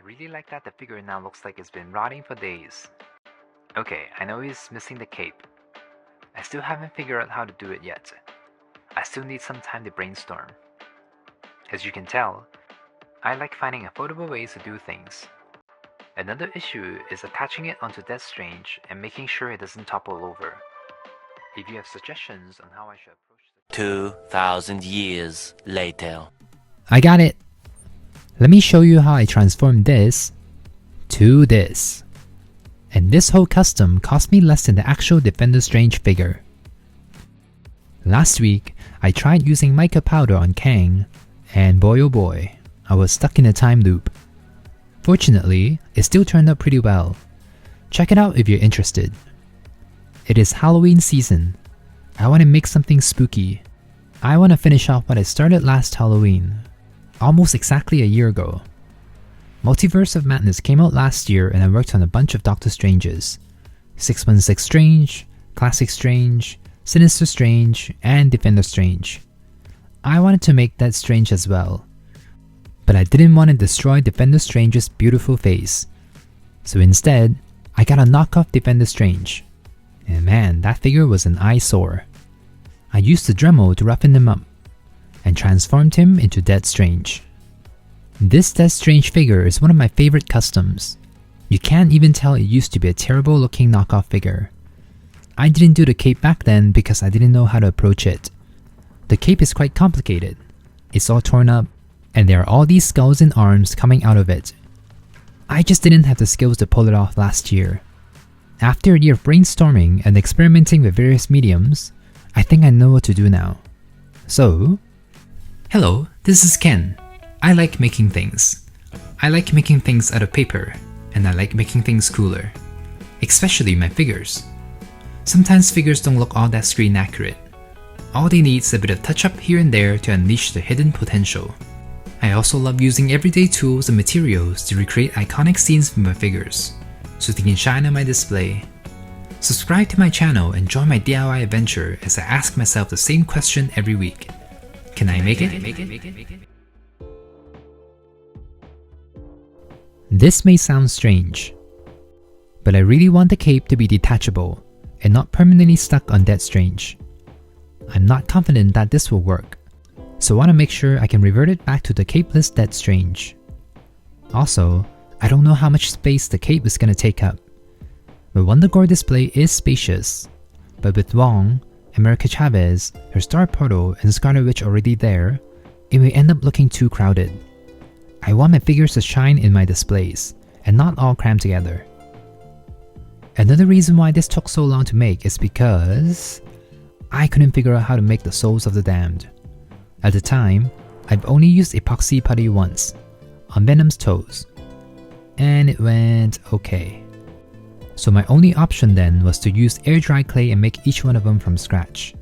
really like that the figure now looks like it's been rotting for days. Okay, I know he's missing the cape. I still haven't figured out how to do it yet. I still need some time to brainstorm. As you can tell, I like finding affordable ways to do things. Another issue is attaching it onto Death Strange and making sure it doesn't topple over. If you have suggestions on how I should approach the 2,000 years later. I got it! Let me show you how I transformed this to this. And this whole custom cost me less than the actual Defender Strange figure. Last week, I tried using mica powder on Kang, and boy oh boy, I was stuck in a time loop. Fortunately, it still turned out pretty well. Check it out if you're interested. It is Halloween season. I want to make something spooky. I want to finish off what I started last Halloween, almost exactly a year ago. Multiverse of Madness came out last year and I worked on a bunch of Doctor Stranges. 616 Strange, Classic Strange, Sinister Strange, and Defender Strange. I wanted to make that Strange as well, but I didn't want to destroy Defender Strange's beautiful face. So instead, I got a knockoff Defender Strange. And man, that figure was an eyesore. I used the Dremel to roughen him up, and transformed him into Death Strange. This Death Strange figure is one of my favorite customs. You can't even tell it used to be a terrible looking knockoff figure. I didn't do the cape back then because I didn't know how to approach it. The cape is quite complicated. It's all torn up, and there are all these skulls and arms coming out of it. I just didn't have the skills to pull it off last year. After a year of brainstorming and experimenting with various mediums, I think I know what to do now. So, hello, this is Ken. I like making things. I like making things out of paper, and I like making things cooler. Especially my figures. Sometimes figures don't look all that screen accurate. All they need is a bit of touch up here and there to unleash their hidden potential. I also love using everyday tools and materials to recreate iconic scenes from my figures, so they can shine on my display. Subscribe to my channel and join my DIY adventure as I ask myself the same question every week. Can I make it? This may sound strange, but I really want the cape to be detachable and not permanently stuck on Death Strange. I'm not confident that this will work, so I want to make sure I can revert it back to the capeless Death Strange. Also, I don't know how much space the cape is going to take up. The Wonder Gore display is spacious, but with Wong, America Chavez, her Star Portal, and Scarlet Witch already there, it may end up looking too crowded. I want my figures to shine in my displays, and not all crammed together. Another reason why this took so long to make is because I couldn't figure out how to make the Souls of the Damned. At the time, I've only used epoxy putty once, on Venom's toes, and it went okay. So my only option then was to use air dry clay and make each one of them from scratch.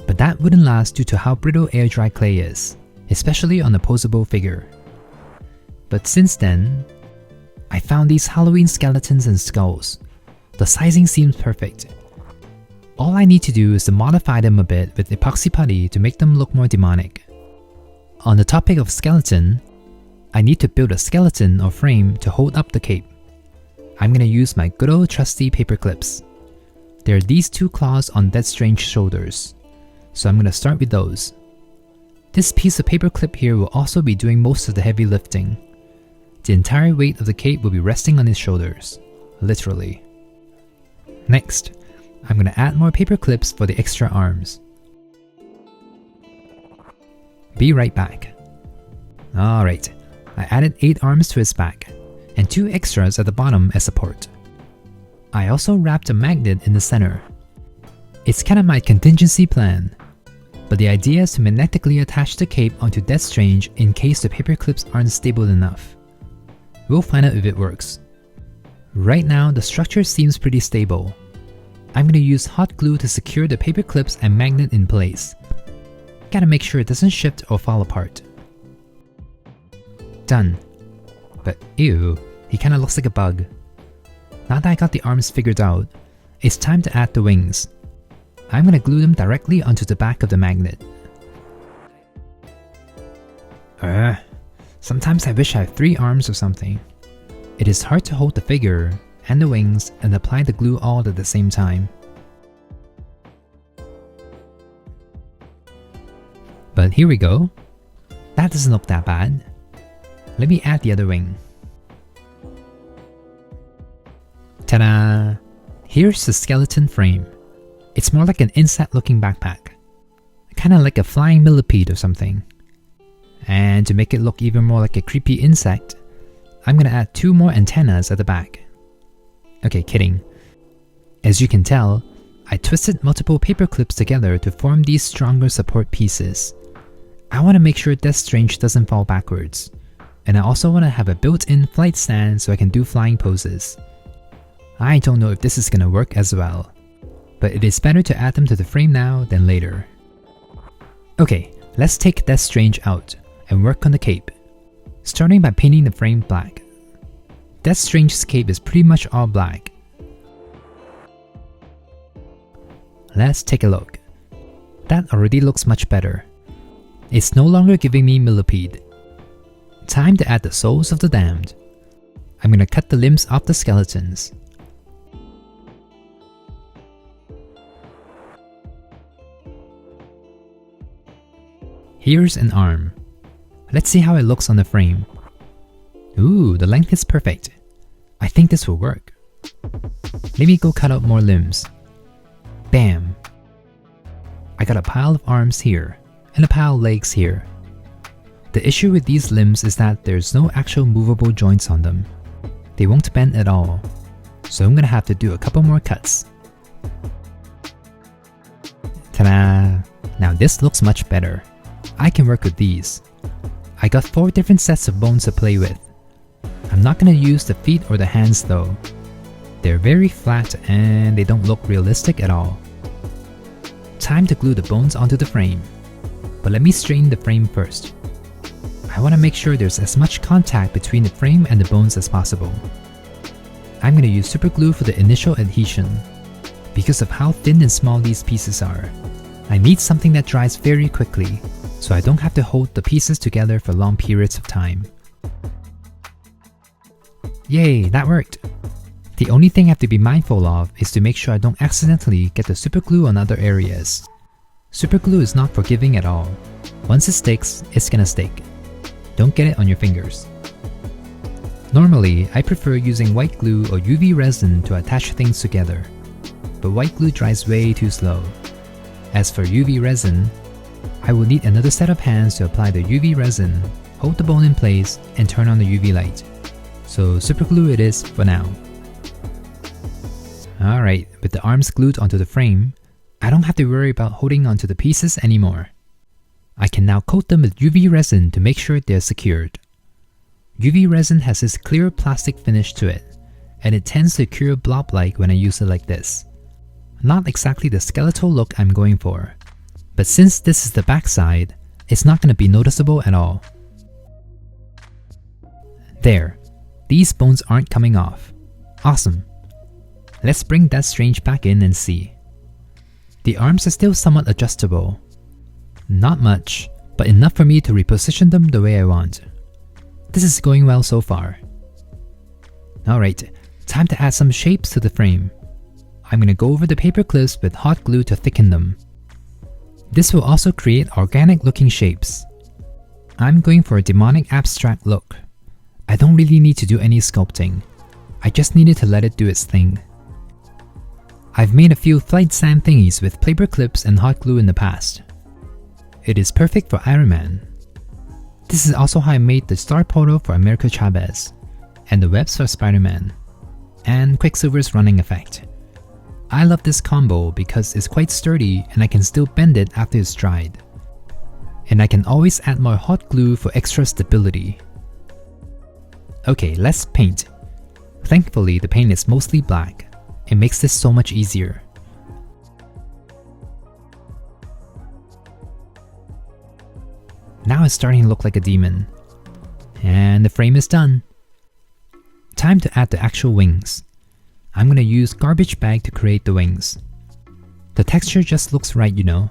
But that wouldn't last due to how brittle air dry clay is, especially on a posable figure. But since then, I found these Halloween skeletons and skulls. The sizing seems perfect. All I need to do is to modify them a bit with epoxy putty to make them look more demonic. On the topic of skeleton, I need to build a skeleton or frame to hold up the cape. I'm gonna use my good old trusty paper clips. There are these two claws on Death Strange's shoulders, so I'm gonna start with those. This piece of paper clip here will also be doing most of the heavy lifting. The entire weight of the cape will be resting on his shoulders, literally. Next, I'm gonna add more paper clips for the extra arms. Be right back. Alright, I added 8 arms to his back, and 2 extras at the bottom as support. I also wrapped a magnet in the center. It's kinda my contingency plan, but the idea is to magnetically attach the cape onto Death Strange in case the paper clips aren't stable enough. We'll find out if it works. Right now, the structure seems pretty stable. I'm gonna use hot glue to secure the paper clips and magnet in place. Gotta make sure it doesn't shift or fall apart. Done. But ew, he kinda looks like a bug. Now that I got the arms figured out, it's time to add the wings. I'm gonna glue them directly onto the back of the magnet. Sometimes I wish I had 3 arms or something. It is hard to hold the figure and the wings and apply the glue all at the same time. But here we go. That doesn't look that bad. Let me add the other wing. Ta-da! Here's the skeleton frame. It's more like an insect looking backpack. Kinda like a flying millipede or something. And to make it look even more like a creepy insect, I'm gonna add 2 more antennas at the back. Okay, kidding. As you can tell, I twisted multiple paper clips together to form these stronger support pieces. I want to make sure Death Strange doesn't fall backwards. And I also want to have a built-in flight stand so I can do flying poses. I don't know if this is gonna work as well, but it is better to add them to the frame now than later. Okay, let's take Death Strange out and work on the cape, starting by painting the frame black. Death Strange's cape is pretty much all black. Let's take a look. That already looks much better. It's no longer giving me millipede. Time to add the souls of the damned. I'm gonna cut the limbs off the skeletons. Here's an arm. Let's see how it looks on the frame. Ooh, the length is perfect. I think this will work. Let me go cut out more limbs. Bam! I got a pile of arms here, and a pile of legs here. The issue with these limbs is that there's no actual movable joints on them. They won't bend at all, so I'm gonna have to do a couple more cuts. Ta-da! Now this looks much better. I can work with these. I got 4 different sets of bones to play with. I'm not gonna use the feet or the hands though. They're very flat and they don't look realistic at all. Time to glue the bones onto the frame. But let me straighten the frame first. I want to make sure there's as much contact between the frame and the bones as possible. I'm going to use super glue for the initial adhesion. Because of how thin and small these pieces are, I need something that dries very quickly, so I don't have to hold the pieces together for long periods of time. Yay, that worked! The only thing I have to be mindful of is to make sure I don't accidentally get the super glue on other areas. Super glue is not forgiving at all. Once it sticks, it's gonna stick. Don't get it on your fingers. Normally, I prefer using white glue or UV resin to attach things together, but white glue dries way too slow. As for UV resin, I will need another set of hands to apply the UV resin, hold the bone in place, and turn on the UV light. So super glue it is for now. Alright, with the arms glued onto the frame, I don't have to worry about holding onto the pieces anymore. I can now coat them with UV resin to make sure they're secured. UV resin has this clear plastic finish to it, and it tends to cure blob-like when I use it like this. Not exactly the skeletal look I'm going for, but since this is the backside, it's not going to be noticeable at all. There, these bones aren't coming off. Awesome. Let's bring Death Strange back in and see. The arms are still somewhat adjustable. Not much, but enough for me to reposition them the way I want. This is going well so far. Alright, time to add some shapes to the frame. I'm gonna go over the paper clips with hot glue to thicken them. This will also create organic looking shapes. I'm going for a demonic abstract look. I don't really need to do any sculpting. I just needed to let it do its thing. I've made a few flight stand thingies with paper clips and hot glue in the past. It is perfect for Iron Man. This is also how I made the star portal for America Chavez, and the webs for Spider-Man, and Quicksilver's running effect. I love this combo because it's quite sturdy and I can still bend it after it's dried. And I can always add more hot glue for extra stability. Okay, let's paint. Thankfully, the paint is mostly black. It makes this so much easier. Now it's starting to look like a demon. And the frame is done. Time to add the actual wings. I'm gonna use garbage bag to create the wings. The texture just looks right, you know.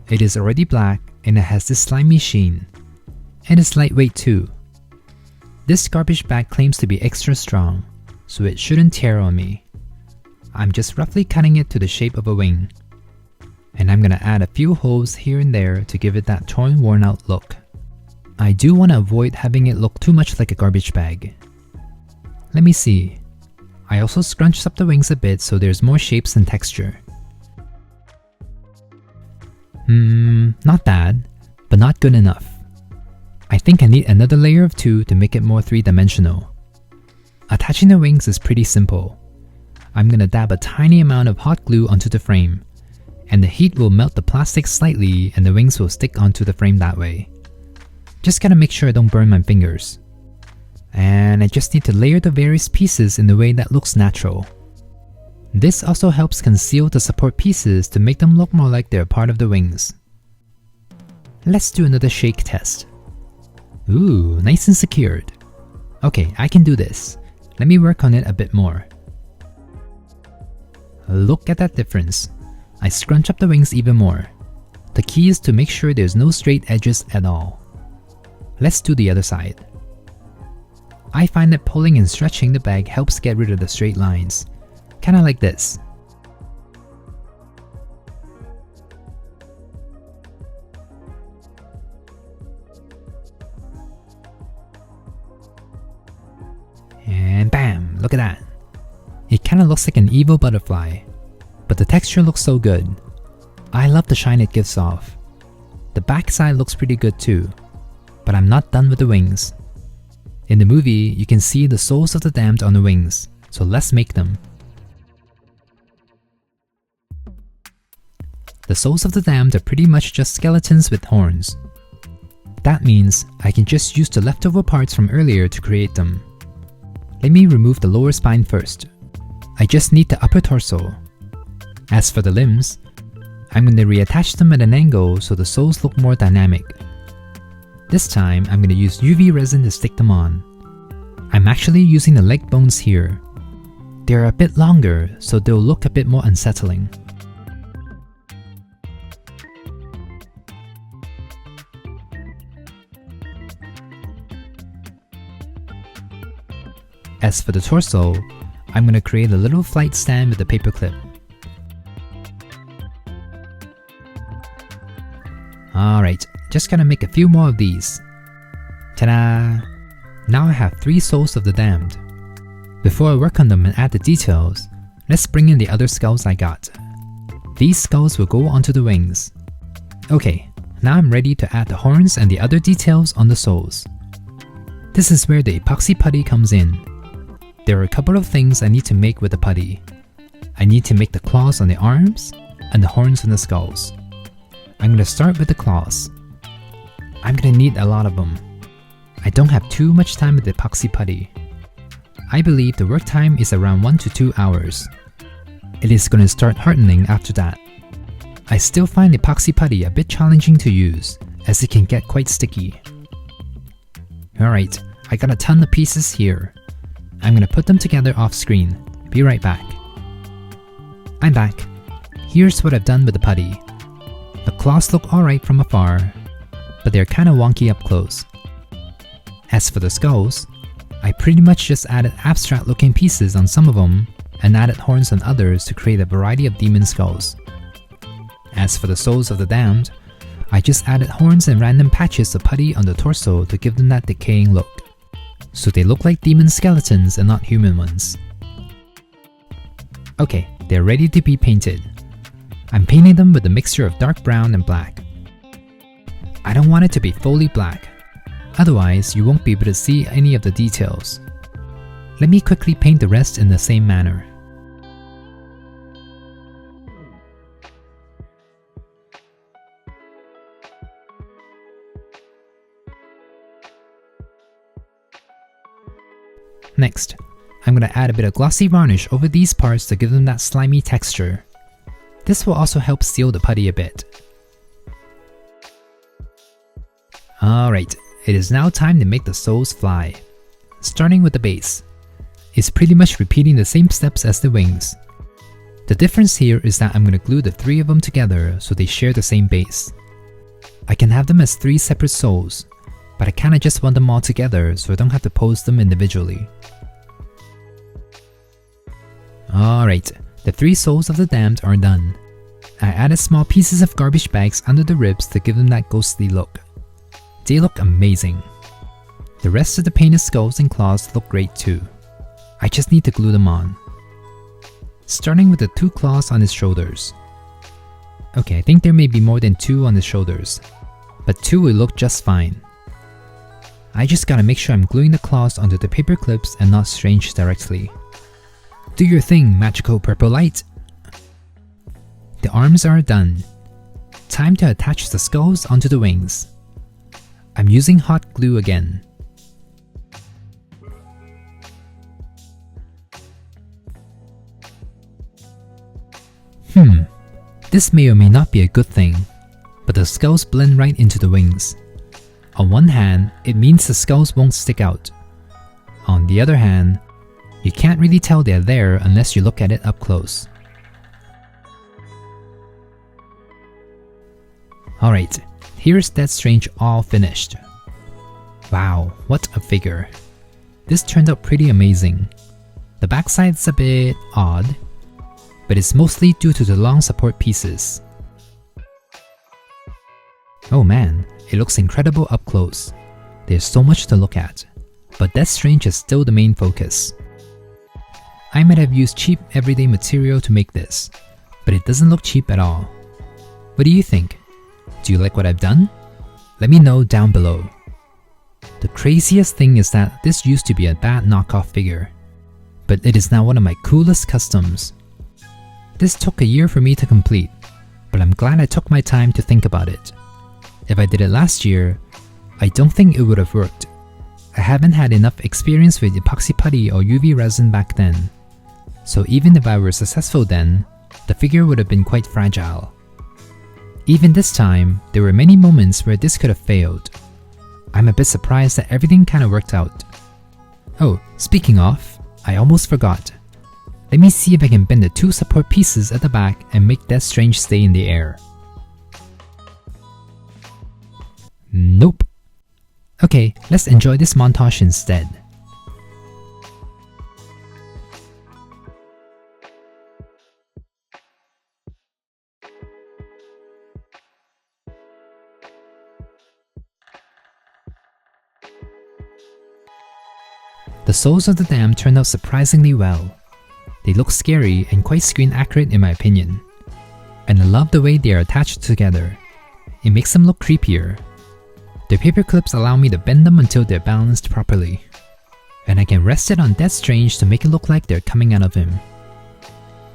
It is already black and it has this slimy sheen. and it's lightweight too. This garbage bag claims to be extra strong, so it shouldn't tear on me. I'm just roughly cutting it to the shape of a wing. And I'm gonna add a few holes here and there to give it that torn, worn out look. I do want to avoid having it look too much like a garbage bag. Let me see. I also scrunched up the wings a bit so there's more shapes and texture. Not bad, but not good enough. I think I need another layer of 2 to make it more three-dimensional. Attaching the wings is pretty simple. I'm gonna dab a tiny amount of hot glue onto the frame, and the heat will melt the plastic slightly and the wings will stick onto the frame that way. Just gotta make sure I don't burn my fingers. And I just need to layer the various pieces in a way that looks natural. This also helps conceal the support pieces to make them look more like they're part of the wings. Let's do another shake test. Ooh, nice and secured. Okay, I can do this. Let me work on it a bit more. Look at that difference. I scrunch up the wings even more. The key is to make sure there's no straight edges at all. Let's do the other side. I find that pulling and stretching the bag helps get rid of the straight lines. Kinda like this. And bam! Look at that. It kinda looks like an evil butterfly, but the texture looks so good. I love the shine it gives off. The back side looks pretty good too, but I'm not done with the wings. In the movie, you can see the souls of the damned on the wings, so let's make them. The souls of the damned are pretty much just skeletons with horns. That means I can just use the leftover parts from earlier to create them. Let me remove the lower spine first. I just need the upper torso. As for the limbs, I'm going to reattach them at an angle so the souls look more dynamic. This time, I'm going to use UV resin to stick them on. I'm actually using the leg bones here. They're a bit longer, so they'll look a bit more unsettling. As for the torso, I'm going to create a little flight stand with a paperclip. Alright, just gotta make a few more of these. Ta-da! Now I have 3 souls of the damned. Before I work on them and add the details, let's bring in the other skulls I got. These skulls will go onto the wings. Okay, now I'm ready to add the horns and the other details on the souls. This is where the epoxy putty comes in. There are a couple of things I need to make with the putty. I need to make the claws on the arms and the horns on the skulls. I'm going to start with the claws. I'm going to need a lot of them. I don't have too much time with the epoxy putty. I believe the work time is around 1 to 2 hours. It is going to start hardening after that. I still find the epoxy putty a bit challenging to use, as it can get quite sticky. Alright, I got a ton of pieces here. I'm going to put them together off screen. Be right back. I'm back. Here's what I've done with the putty. The claws look alright from afar, but they're kinda wonky up close. As for the skulls, I pretty much just added abstract looking pieces on some of them and added horns on others to create a variety of demon skulls. As for the souls of the damned, I just added horns and random patches of putty on the torso to give them that decaying look, so they look like demon skeletons and not human ones. Okay, they're ready to be painted. I'm painting them with a mixture of dark brown and black. I don't want it to be fully black, otherwise you won't be able to see any of the details. Let me quickly paint the rest in the same manner. Next, I'm going to add a bit of glossy varnish over these parts to give them that slimy texture. This will also help seal the putty a bit. Alright, it is now time to make the souls fly. Starting with the base. It's pretty much repeating the same steps as the wings. The difference here is that I'm going to glue the 3 of them together so they share the same base. I can have them as 3 separate souls, but I kinda just want them all together so I don't have to pose them individually. Alright, the 3 souls of the damned are done. I added small pieces of garbage bags under the ribs to give them that ghostly look. They look amazing. The rest of the painted skulls and claws look great too. I just need to glue them on. Starting with the 2 claws on his shoulders. Okay, I think there may be more than 2 on his shoulders, but 2 will look just fine. I just gotta make sure I'm gluing the claws onto the paper clips and not strange directly. Do your thing, magical purple light! The arms are done. Time to attach the skulls onto the wings. I'm using hot glue again. This may or may not be a good thing, but the skulls blend right into the wings. On one hand, it means the skulls won't stick out. On the other hand, you can't really tell they're there unless you look at it up close. Alright, here's Death Strange all finished. Wow, what a figure. This turned out pretty amazing. The backside's a bit odd, but it's mostly due to the long support pieces. Oh man, it looks incredible up close. There's so much to look at, but Death Strange is still the main focus. I might have used cheap everyday material to make this, but it doesn't look cheap at all. What do you think? Do you like what I've done? Let me know down below. The craziest thing is that this used to be a bad knockoff figure, but it is now one of my coolest customs. This took a year for me to complete, but I'm glad I took my time to think about it. If I did it last year, I don't think it would have worked. I haven't had enough experience with epoxy putty or UV resin back then, so even if I were successful then, the figure would have been quite fragile. Even this time, there were many moments where this could have failed. I'm a bit surprised that everything kinda worked out. Oh, speaking of, I almost forgot. Let me see if I can bend the 2 support pieces at the back and make Death Strange stay in the air. Nope. Okay, let's enjoy this montage instead. The souls of the damned turned out surprisingly well. They look scary and quite screen accurate in my opinion. And I love the way they are attached together. It makes them look creepier. The paper clips allow me to bend them until they're balanced properly. And I can rest it on Death Strange to make it look like they're coming out of him.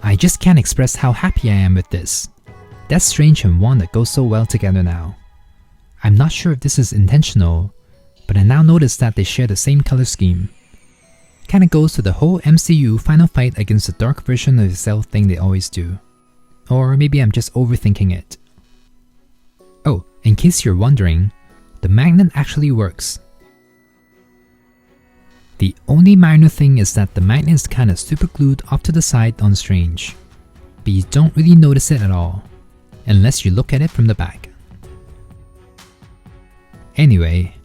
I just can't express how happy I am with this. Death Strange and Wanda go so well together now. I'm not sure if this is intentional, but I now notice that they share the same color scheme. Kinda goes to the whole MCU final fight against the dark version of itself thing they always do. Or maybe I'm just overthinking it. Oh, in case you're wondering, the magnet actually works. The only minor thing is that the magnet is kinda super glued off to the side on Strange, but you don't really notice it at all, unless you look at it from the back. Anyway,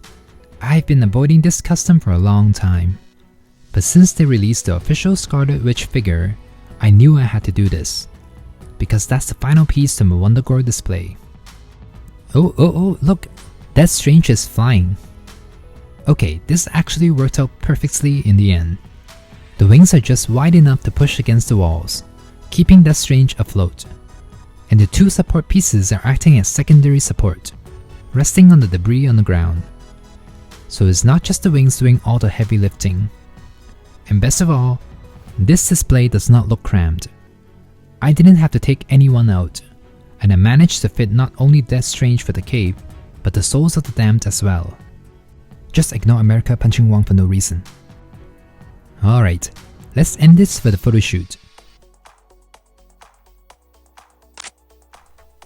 I've been avoiding this custom for a long time. But since they released the official Scarlet Witch figure, I knew I had to do this, because that's the final piece to my WonderGore display. Oh, look! Death Strange is flying. Okay, this actually worked out perfectly in the end. The wings are just wide enough to push against the walls, keeping Death Strange afloat. And the 2 support pieces are acting as secondary support, resting on the debris on the ground. So it's not just the wings doing all the heavy lifting. And best of all, this display does not look crammed. I didn't have to take anyone out, and I managed to fit not only Death Strange for the cape, but the souls of the damned as well. Just ignore America punching Wong for no reason. Alright, let's end this for the photoshoot.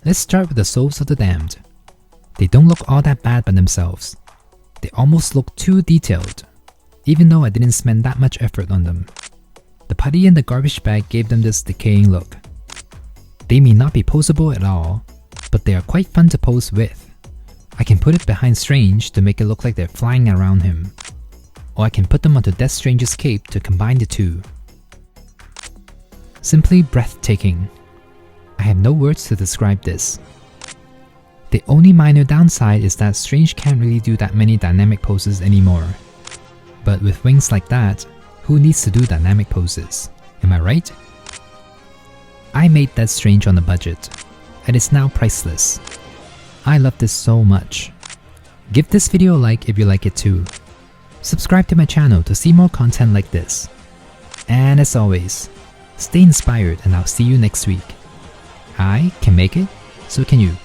Let's start with the souls of the damned. They don't look all that bad by themselves. They almost look too detailed, even though I didn't spend that much effort on them. The putty in the garbage bag gave them this decaying look. They may not be poseable at all, but they are quite fun to pose with. I can put it behind Strange to make it look like they're flying around him. Or I can put them onto Death Strange's cape to combine the two. Simply breathtaking. I have no words to describe this. The only minor downside is that Strange can't really do that many dynamic poses anymore. But with wings like that, who needs to do dynamic poses? Am I right? I made Death Strange on a budget, and it's now priceless. I love this so much. Give this video a like if you like it too. Subscribe to my channel to see more content like this. And as always, stay inspired and I'll see you next week. I can make it, so can you.